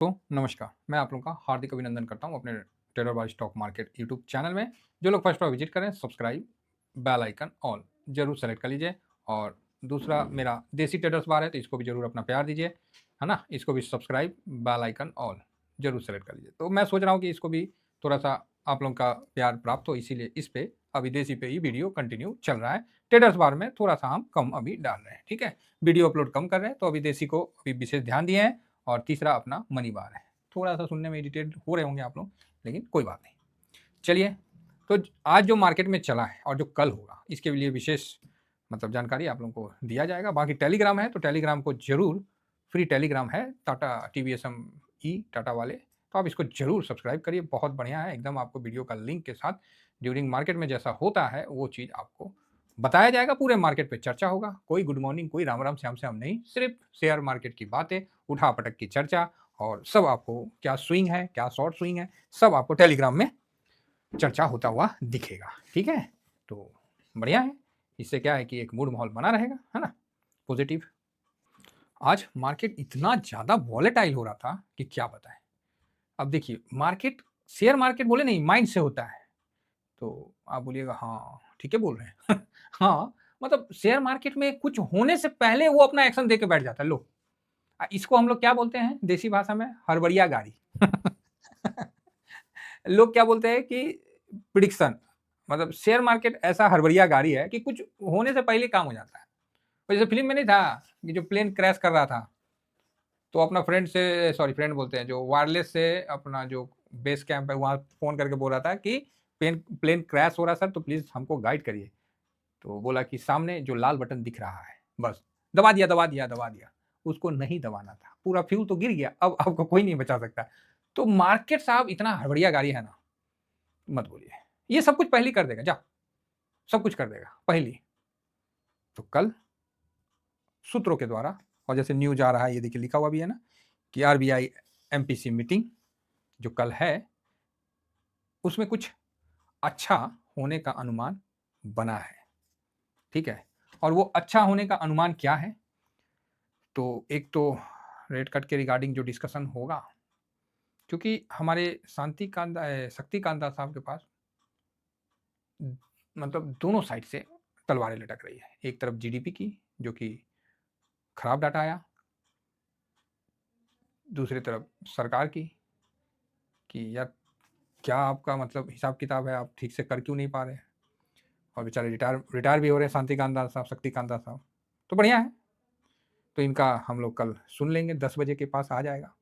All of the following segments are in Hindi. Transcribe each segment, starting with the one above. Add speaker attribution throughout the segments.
Speaker 1: दोस्तों नमस्कार। मैं आप लोगों का हार्दिक अभिनंदन करता हूँ अपने trader by stock market YouTube channel में। जो लोग फर्स्ट बार विजिट करें सब्सक्राइब बेल आइकन ऑल जरूर सेलेक्ट कर लीजिए। और दूसरा मेरा देसी ट्रेडर्स बार है तो इसको भी जरूर अपना प्यार दीजिए, है ना। इसको भी सब्सक्राइब बेल आइकन ऑल जरूर सेलेक्ट कर लीजिए। तो मैं सोच रहा हूँ कि इसको भी थोड़ा सा आप लोगों का प्यार प्राप्त हो, इसीलिए इस पे अभी देसी पे ही वीडियो कंटिन्यू चल रहा है। ट्रेडर्स बार में थोड़ा सा हम कम अभी डाल रहे हैं, ठीक है। वीडियो अपलोड कम कर रहे हैं तो अभी देसी को अभी विशेष ध्यान दिए हैं। और तीसरा अपना मनी बार है। थोड़ा सा सुनने में इरिटेट हो रहे होंगे आप लोग, लेकिन कोई बात नहीं। चलिए, तो आज जो मार्केट में चला है और जो कल होगा इसके लिए विशेष मतलब जानकारी आप लोगों को दिया जाएगा। बाकी टेलीग्राम है तो टेलीग्राम को जरूर, फ्री टेलीग्राम है टाटा टीवीएसएम ई टाटा वाले, तो आप इसको जरूर सब्सक्राइब करिए। बहुत बढ़िया है एकदम, आपको वीडियो का लिंक के साथ ड्यूरिंग मार्केट में जैसा होता है वो चीज़ आपको बताया जाएगा। पूरे मार्केट पे चर्चा होगा, कोई गुड मॉर्निंग कोई राम राम श्याम श्याम नहीं, सिर्फ शेयर मार्केट की बातें, उठा पटक की चर्चा। और सब आपको क्या स्विंग है क्या शॉर्ट स्विंग है सब आपको टेलीग्राम में चर्चा होता हुआ दिखेगा, ठीक है। तो बढ़िया है, इससे क्या है कि एक मूड माहौल बना रहेगा, है ना, पॉजिटिव। आज मार्केट इतना ज़्यादा वॉलेटाइल हो रहा था कि क्या बताएं। अब देखिए मार्केट, शेयर मार्केट बोले नहीं माइंड से होता है। तो आप बोलिएगा हाँ ठीक है बोल रहे हैं हाँ, मतलब शेयर मार्केट में कुछ होने से पहले वो अपना एक्शन दे के बैठ जाता है। लो, इसको हम लोग क्या बोलते हैं देसी भाषा में, हड़बड़िया गाड़ी लोग क्या बोलते हैं कि प्रिडिक्शन, मतलब शेयर मार्केट ऐसा हड़बड़िया गाड़ी है कि कुछ होने से पहले काम हो जाता है। जैसे फिल्म में नहीं था कि जो प्लेन क्रैश कर रहा था तो अपना फ्रेंड से, सॉरी फ्रेंड बोलते हैं, जो वायरलेस से अपना जो बेस कैंप है वहाँ फ़ोन करके बोल रहा था कि प्लेन प्लेन क्रैश हो रहा है सर, तो प्लीज़ हमको गाइड करिए। तो बोला कि सामने जो लाल बटन दिख रहा है बस दबा दिया दबा दिया दबा दिया। उसको नहीं दबाना था, पूरा फ्यूल तो गिर गया, अब आपको कोई नहीं बचा सकता। तो मार्केट साहब इतना हड़बड़िया गाड़ी है ना, मत बोलिए। ये सब कुछ पहली कर देगा, जा सब कुछ कर देगा पहली। तो कल सूत्रों के द्वारा, और जैसे न्यूज आ रहा है ये देखिए लिखा हुआ भी है ना कि आरबीआई एमपीसी मीटिंग जो कल है उसमें कुछ अच्छा होने का अनुमान बना है, ठीक है। और वो अच्छा होने का अनुमान क्या है, तो एक तो रेट कट के रिगार्डिंग जो डिस्कशन होगा, क्योंकि हमारे शक्तिकांता साहब के पास मतलब दोनों साइड से तलवारें लटक रही है। एक तरफ जीडीपी की जो कि खराब डाटा आया, दूसरी तरफ सरकार की कि यार क्या आपका मतलब हिसाब किताब है, आप ठीक से कर क्यों नहीं पा रहे हैं। और बेचारे रिटायर भी हो रहे हैं शांतिकांता साहब, शक्तिकांता साहब। तो बढ़िया है, तो इनका हम लोग कल सुन लेंगे, 10 बजे के पास आ जाएगा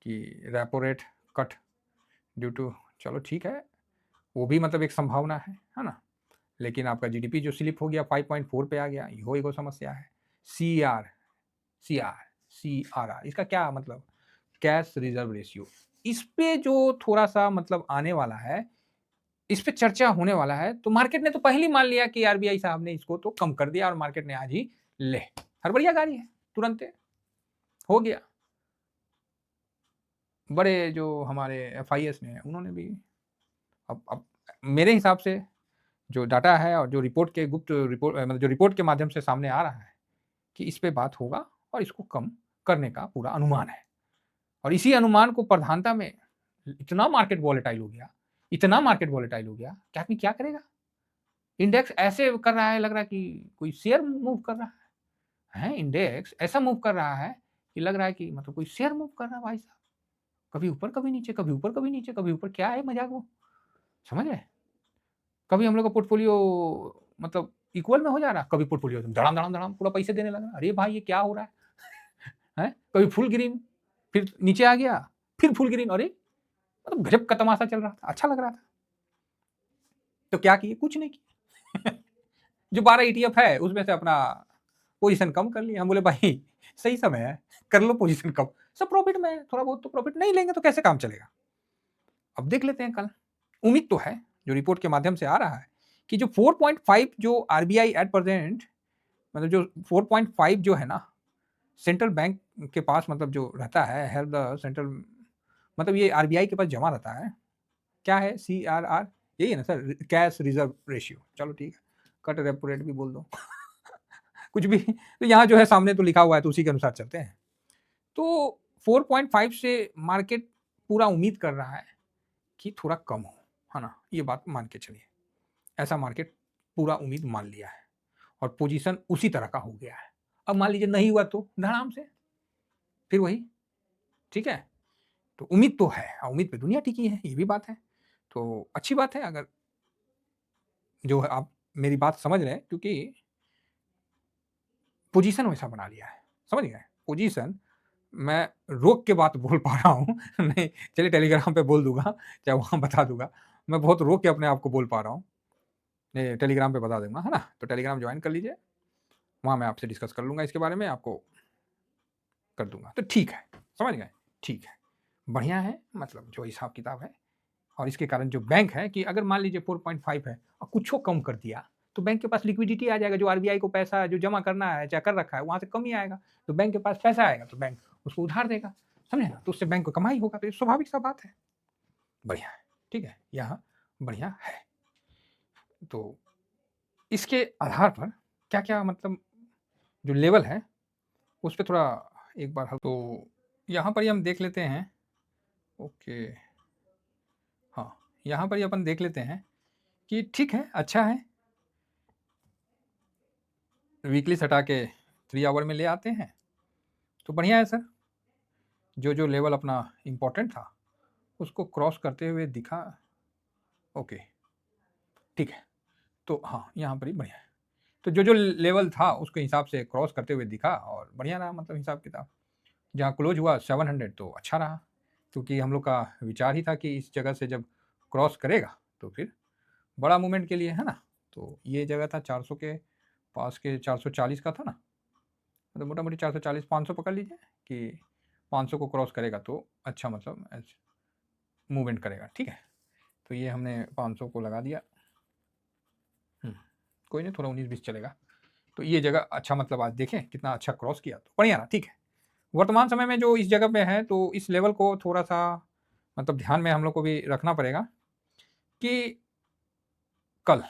Speaker 1: कि repo rate cut due to, चलो ठीक है, वो भी मतलब एक संभावना है ना। लेकिन आपका जीडीपी जो स्लिप हो गया 5.4 पे आ गया, यो एगो समस्या है। C R C R C R R इसका क्या मतलब, कैश रिजर्व रेशियो, इस पे जो थोड़ा सा मतलब आने वाला है, इस पे चर्चा होने वाला है। तो मार्केट ने तो पहले ही मान लिया कि आरबीआई साहब ने इसको तो कम कर दिया, और मार्केट ने आज ही ले हड़बड़िया गाड़ी है, तुरंत हो गया। बड़े जो हमारे एफआईएस ने उन्होंने भी अब मेरे हिसाब से जो डाटा है और जो रिपोर्ट के गुप्त रिपोर्ट मतलब जो रिपोर्ट के माध्यम से सामने आ रहा है कि इस पे बात होगा और इसको कम करने का पूरा अनुमान है। और इसी अनुमान को प्रधानता में इतना मार्केट वॉलेटाइल हो गया, इतना मार्केट वॉलेटाइल हो गया कि आदमी क्या करेगा। इंडेक्स ऐसे कर रहा है, लग रहा है कि कोई शेयर मूव कर रहा है। इंडेक्स ऐसा मूव कर रहा है कि लग रहा है कि मतलब कोई शेयर मूव कर रहा है भाई साहब। कभी ऊपर कभी नीचे, कभी ऊपर कभी नीचे, कभी ऊपर, क्या है मजाक वो, समझ रहे हैं? कभी हम लोग का पोर्टफोलियो मतलब इक्वल में हो जा रहा है, कभी पोर्टफोलियो धड़ाम धड़ाम धड़ाम पूरा पैसे देने लगा। अरे भाई ये क्या हो रहा है? कभी फुल ग्रीन, फिर नीचे आ गया, फिर फुल ग्रीन। अरे मतलब गजब का तमाशा चल रहा था, अच्छा लग रहा था। तो क्या किए, कुछ नहीं किए जो 12 ईटीएफ है उसमें से अपना पोजीशन कम कर लिया। हम बोले भाई सही समय है, कर लो पोजीशन कम, सब प्रॉफिट में है, थोड़ा बहुत तो प्रॉफिट, नहीं लेंगे तो कैसे काम चलेगा। अब देख लेते हैं कल, उम्मीद तो है जो रिपोर्ट के माध्यम से आ रहा है कि जो 4.5 जो आरबीआई एट प्रेजेंट, मतलब जो 4.5 जो है ना सेंट्रल बैंक के पास, मतलब जो रहता है हेल्प द सेंट्रल, मतलब ये आरबीआई के पास जमा रहता है। क्या है सी आर आर, यही है ना सर, कैश रिजर्व रेशियो। चलो ठीक है, कट रेपो रेट भी बोल दो कुछ भी, तो यहाँ जो है सामने तो लिखा हुआ है तो उसी के अनुसार चलते हैं। तो 4.5 से मार्केट पूरा उम्मीद कर रहा है कि थोड़ा कम हो, है ना? ये बात मान के चलिए। ऐसा मार्केट पूरा उम्मीद मान लिया है और पोजीशन उसी तरह का हो गया है। अब मान लीजिए नहीं हुआ तो धड़ाम से फिर वही, ठीक है? तो उम्मीद तो है, उम्मीद पे दुनिया टिकी है, ये भी बात है। तो अच्छी बात है अगर जो है आप मेरी बात समझ रहे हैं, क्योंकि पोजीशन वैसा बना लिया है, समझ गए? पोजीशन मैं रोक के बात बोल पा रहा हूँ नहीं, चलिए टेलीग्राम पे बोल दूँगा, चाहे वहाँ बता दूँगा। मैं बहुत रोक के अपने आप को बोल पा रहा हूँ। टेलीग्राम पे बता दूँगा, है ना? तो टेलीग्राम जॉइन कर लीजिए, वहाँ मैं आपसे डिस्कस कर लूँगा इसके बारे में, आपको कर दूँगा। तो ठीक है, समझ गए? ठीक है, बढ़िया है, मतलब जो हिसाब-किताब है। और इसके कारण जो बैंक है कि अगर मान लीजिए 4.5 है और कुछो कम कर दिया, तो बैंक के पास लिक्विडिटी आ जाएगा, जो आरबीआई को पैसा जो जमा करना है, चाहे कर रखा है, वहाँ से कम ही आएगा। तो बैंक के पास पैसा आएगा, तो बैंक उसको उधार देगा, समझे ना? तो उससे बैंक को कमाई होगा, तो ये स्वाभाविक सा बात है। बढ़िया है, ठीक है, यहाँ बढ़िया है। तो इसके आधार पर क्या-क्या मतलब जो लेवल है, उस पे थोड़ा एक बार हम तो यहाँ पर ही हम देख लेते हैं। ओके, हाँ, यहाँ पर ही अपन देख लेते हैं कि ठीक है, अच्छा है। वीकलीज़ हटा के 3 आवर में ले आते हैं, तो बढ़िया है सर। जो लेवल अपना इम्पोर्टेंट था, उसको क्रॉस करते हुए दिखा। ओके, ठीक है। तो हाँ, यहाँ पर ही बढ़िया है। तो जो लेवल था उसके हिसाब से क्रॉस करते हुए दिखा और बढ़िया रहा, मतलब हिसाब-किताब। जहाँ क्लोज़ हुआ 700 तो अच्छा रहा, क्योंकि हम लोग का विचार ही था कि इस जगह से जब क्रॉस करेगा, तो फिर बड़ा मूवमेंट के लिए, है ना? तो ये जगह था 400 के पास के 440 का था ना? मतलब मोटा-मोटी 440 500 पकड़ लीजिए कि 500 को क्रॉस करेगा तो अच्छा, मतलब मूवमेंट करेगा, ठीक है? तो ये हमने 500 को लगा दिया। कोई नहीं, थोड़ा 19-20 चलेगा। तो ये जगह अच्छा, मतलब आज देखें कितना अच्छा क्रॉस किया, तो बढ़िया रहा, ठीक है। वर्तमान समय में जो इस जगह पे है, तो इस लेवल को थोड़ा-सा मतलब ध्यान में हम लोग को भी रखना पड़ेगा कि कल,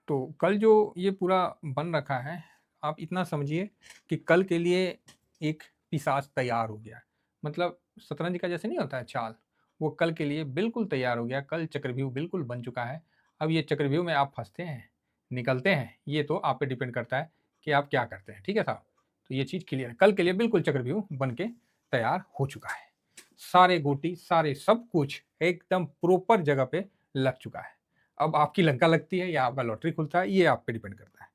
Speaker 1: तो कल जो ये पूरा बन रखा है, आप इतना समझिए कि कल के लिए एक पिशाच तैयार हो गया है। मतलब शतरंज का जैसे नहीं होता है चाल, वो कल के लिए बिल्कुल तैयार हो गया। कल चक्रव्यूह बिल्कुल बन चुका है। अब ये चक्रव्यूह में आप फँसते हैं, निकलते हैं, ये तो आप पे डिपेंड करता है कि आप क्या करते हैं, ठीक है साहब? तो ये चीज़ क्लियर है, कल के लिए बिल्कुल चक्रव्यूह बन के तैयार हो चुका है। सारे गोटी, सारे सब कुछ एकदम प्रॉपर जगह पे लग चुका है। अब आपकी लंका लगती है या आपका लॉटरी खुलता है, ये आप पे डिपेंड करता है।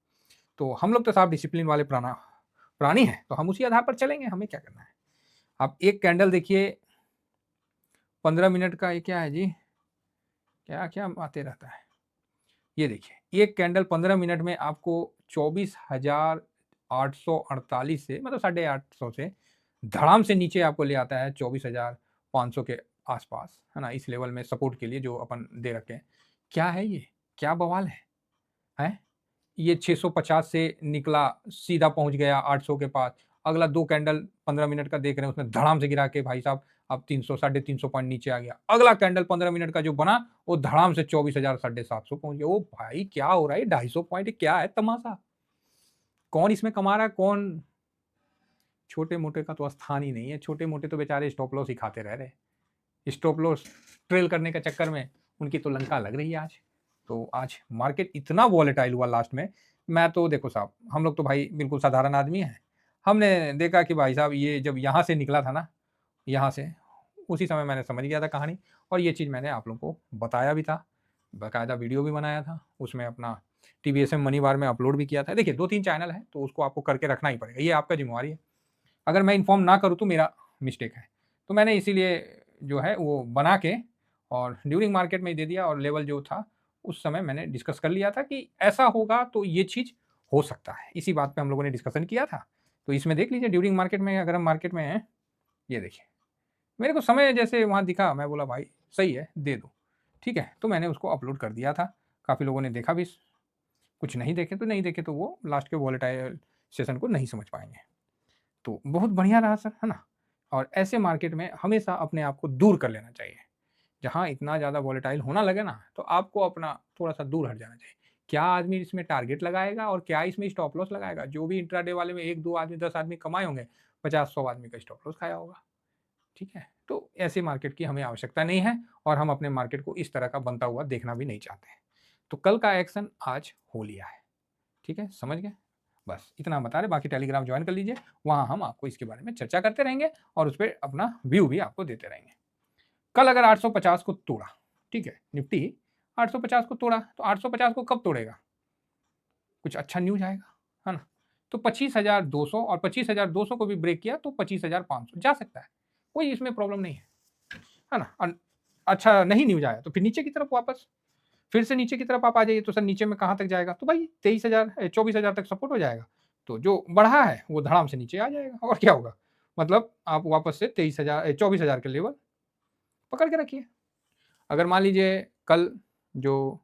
Speaker 1: तो हम लोग तो साहब डिसिप्लिन वाले प्राणी हैं, तो हम उसी आधार पर चलेंगे, हमें क्या करना है। आप एक कैंडल देखिए 15 मिनट का, ये क्या है जी? क्या-क्या आते रहता है। ये देखिए, एक कैंडल 15 मिनट में आपको 24,848 से, मतलब 850 से धड़ाम से नीचे आपको ले आता है 24,500 के आसपास, है ना? इस लेवल में सपोर्ट के लिए जो अपन दे रखे हैं। क्या है ये? क्या बवाल है? हैं? ये 650 से निकला, सीधा पहुँच गया 800 के पास। अगला 2 कैंडल 15 मिनट का देख रहे हैं, उसने धड़ाम से गिरा के भाई साहब अब 300 साढ़े 300 पॉइंट नीचे आ गया। अगला कैंडल 15 मिनट का जो बना, वो धड़ाम से 24,000 साढ़े 700 पहुँच गया। ओ भाई क्या हो रहा है? 250 पॉइंट क्या है तमाशा? कौन इसमें कमा रहा है, कौन? छोटे-मोटे का तो स्थान ही नहीं है। छोटे-मोटे तो बेचारे स्टॉप लॉस ही खाते रह रहे। स्टॉप लॉस ट्रेल करने के चक्कर में उनकी तो लंका लग रही है आज। तो आज मार्केट इतना वॉलेटाइल हुआ लास्ट में, मैं तो देखो साहब, हम लोग तो भाई बिल्कुल साधारण आदमी हैं। हमने देखा कि भाई साहब ये जब यहाँ से निकला था ना, यहाँ से, उसी समय मैंने समझ गया था कहानी, और ये चीज़ मैंने आप लोगों को बताया भी था। बाकायदा वीडियो भी बनाया था, उसमें अपना टीवीएसएम मनी बार में अपलोड भी किया था। देखिए 2-3 चैनल है, तो उसको आपको करके रखना ही पड़ेगा, ये आपका ज़िम्मेवारी है। अगर मैं इन्फॉर्म ना करूँ तो मेरा मिस्टेक है। तो मैंने इसीलिए जो है वो बना के और ड्यूरिंग मार्केट में ही दे दिया, और लेवल जो था उस समय मैंने डिस्कस कर लिया था कि ऐसा होगा तो ये चीज़ हो सकता है। इसी बात पे हम लोगों ने डिस्कशन किया था। तो इसमें देख लीजिए ड्यूरिंग मार्केट में, अगर हम मार्केट में हैं, ये देखिए। मेरे को समय जैसे वहाँ दिखा, मैं बोला भाई सही है, दे दो। ठीक है, तो मैंने उसको अपलोड कर दिया था। काफ़ी लोगों ने देखा भी, कुछ नहीं देखे तो नहीं देखे, तो वो लास्ट के वॉलेटाइल सेशन को नहीं समझ पाएँगे। तो बहुत बढ़िया रहा सर, है ना? और ऐसे मार्केट में हमेशा अपने आप को दूर कर लेना चाहिए। जहाँ इतना ज़्यादा वॉलेटाइल होना लगे ना, तो आपको अपना थोड़ा-सा दूर हट जाना चाहिए। क्या आदमी इसमें टारगेट लगाएगा और क्या इसमें स्टॉप लॉस लगाएगा? जो भी इंट्राडे वाले में 1-2 आदमी, 10 आदमी कमाए होंगे, 50-100 आदमी का स्टॉप लॉस खाया होगा। ठीक है? तो ऐसे मार्केट की हमें आवश्यकता नहीं है और हम अपने मार्केट को इस तरह का बनता हुआ देखना भी नहीं चाहते हैं। तो कल का एक्शन आज हो लिया है। ठीक है? समझ गए? बस इतना हम बता रहे, बाकी टेलीग्राम ज्वाइन कर लीजिए, वहाँ हम आपको इसके बारे में चर्चा करते रहेंगे और उसपे अपना व्यू भी आपको देते रहेंगे। कल अगर 850 को तोड़ा, ठीक है? निफ्टी 850 को तोड़ा, तो 850 को कब तोड़ेगा? कुछ अच्छा न्यूज़ आएगा, है ना? तो 25,200 और 25,200 को भी ब्रेक किया तो 25,500 जा सकता है, कोई इसमें प्रॉब्लम नहीं है ना? अच्छा नहीं न्यूज़ आया तो फिर नीचे की तरफ वापस फिर से नीचे की तरफ आप आ जाइए, तो सर नीचे में कहाँ तक जाएगा? तो भाई 23,000 24,000 तक सपोर्ट हो जाएगा। तो जो बढ़ा है वो धड़ाम से नीचे आ जाएगा और क्या होगा? मतलब आप वापस से 24,000 के लेवल पकड़ के रखिए। अगर मान लीजिए कल जो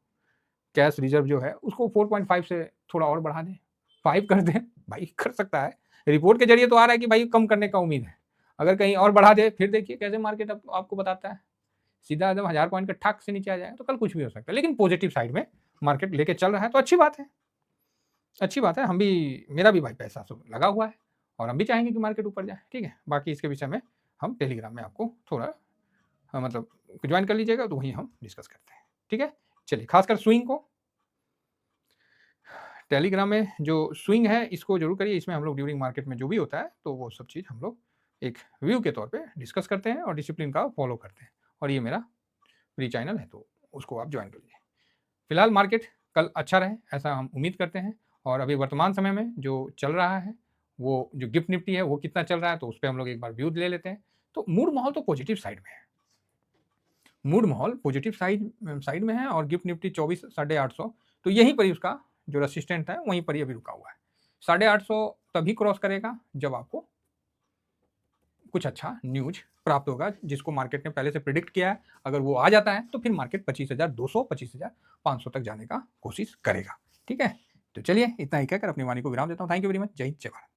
Speaker 1: कैश रिज़र्व जो है उसको 4.5 से थोड़ा और बढ़ा दें, 5 कर दें, भाई कर सकता है। रिपोर्ट के ज़रिए तो आ रहा है कि भाई कम करने का उम्मीद है। अगर कहीं और बढ़ा दे फिर देखिए कैसे मार्केट आपको बताता है। सीधा एकदम 1000 पॉइंट का ठाक से नीचे आ जाएगा तो कल कुछ भी हो सकता है। लेकिन पॉजिटिव साइड में मार्केट लेके चल रहा है तो अच्छी बात है। अच्छी बात है, हम भी मेरा भी भाई पैसा सब लगा हुआ है और हम भी चाहेंगे कि मार्केट ऊपर जाए, ठीक है? बाकी इसके विषय में हम टेलीग्राम में आपको थोड़ा मतलब जॉइन कर लीजिएगा तो वहीं हम डिस्कस करते हैं, ठीक है? चलिए, खासकर स्विंग को टेलीग्राम में जो स्विंग है इसको ज़रूर करिए, इसमें हम लोग ड्यूरिंग मार्केट में जो भी होता है तो वो सब चीज़ हम लोग एक व्यू के तौर पे डिस्कस करते हैं और डिसिप्लिन का फॉलो करते हैं और ये मेरा फ्री चैनल है तो उसको आप जॉइन कर लीजिए। फिलहाल मार्केट कल अच्छा रहे ऐसा हम उम्मीद करते हैं और अभी वर्तमान समय में जो चल रहा है वो जो गिफ्ट निफ्टी है वो कितना चल रहा है तो उस पर हम लोग एक बार व्यू ले लेते हैं। तो मूड माहौल तो पॉजिटिव साइड में है, मूड माहौल पॉजिटिव साइड में है और गिफ्ट निफ्टी 24,850 तो यहीं पर ही उसका जो रेसिस्टेंट है वहीं पर ही अभी रुका हुआ है। 850 तभी क्रॉस करेगा जब आपको कुछ अच्छा न्यूज प्राप्त होगा जिसको मार्केट ने पहले से प्रिडिक्ट किया है। अगर वो आ जाता है तो फिर मार्केट 25,200 25,500 तक जाने का कोशिश करेगा। ठीक है, तो चलिए इतना ही कहकर अपनी वाणी को विराम देता हूँ। Thank you very much. जय हिंद, जय भारत।